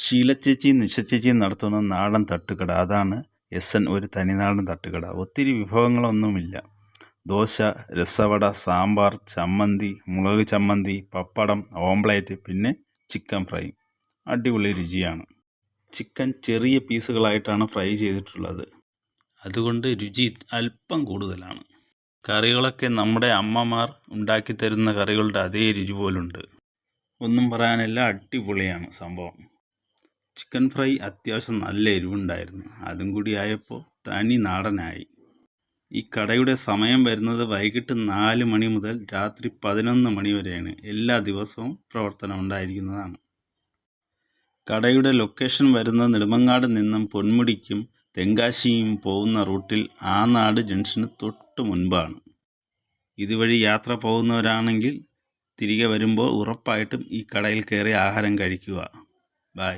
ശീലച്ചേച്ചിയും നിഷച്ചേച്ചിയും നടത്തുന്ന നാടൻ തട്ടുകട. അതാണ് എസ്.എൻ. ഒരു തനിനാടൻ തട്ടുകട. ഒത്തിരി വിഭവങ്ങളൊന്നുമില്ല. ദോശ, രസവട, സാമ്പാർ, ചമ്മന്തി, മുളക് ചമ്മന്തി, പപ്പടം, ഓംപ്ലേറ്റ്, പിന്നെ ചിക്കൻ ഫ്രൈ. അടിപൊളി രുചിയാണ്. ചിക്കൻ ചെറിയ പീസുകളായിട്ടാണ് ഫ്രൈ ചെയ്തിട്ടുള്ളത്. അതുകൊണ്ട് രുചി അല്പം കൂടുതലാണ്. കറികളൊക്കെ നമ്മുടെ അമ്മമാർ ഉണ്ടാക്കിത്തരുന്ന കറികളുടെ അതേ രുചി പോലുണ്ട്. ഒന്നും പറയാനില്ല, അടിപൊളിയാണ് സംഭവം. ചിക്കൻ ഫ്രൈ അത്യാവശ്യം നല്ല എരിവുണ്ടായിരുന്നു. അതും കൂടി ആയപ്പോൾ തനി നാടനായി. ഈ കടയുടെ സമയം വരുന്നത് വൈകിട്ട് 4 മണി മുതൽ രാത്രി 11 മണി വരെയാണ്. എല്ലാ ദിവസവും പ്രവർത്തനം ഉണ്ടായിരിക്കുന്നതാണ്. കടയുടെ ലൊക്കേഷൻ വരുന്നത് നെടുമങ്ങാട് നിന്നും പൊന്മുടിക്കും തെങ്കാശിയും പോകുന്ന റൂട്ടിൽ ആനാട് ജംഗ്ഷന് തൊട്ട് മുൻപാണ്. ഇതുവഴി യാത്ര പോകുന്നവരാണെങ്കിൽ തിരികെ വരുമ്പോൾ ഉറപ്പായിട്ടും ഈ കടയിൽ കയറി ആഹാരം കഴിക്കുക. ബൈ.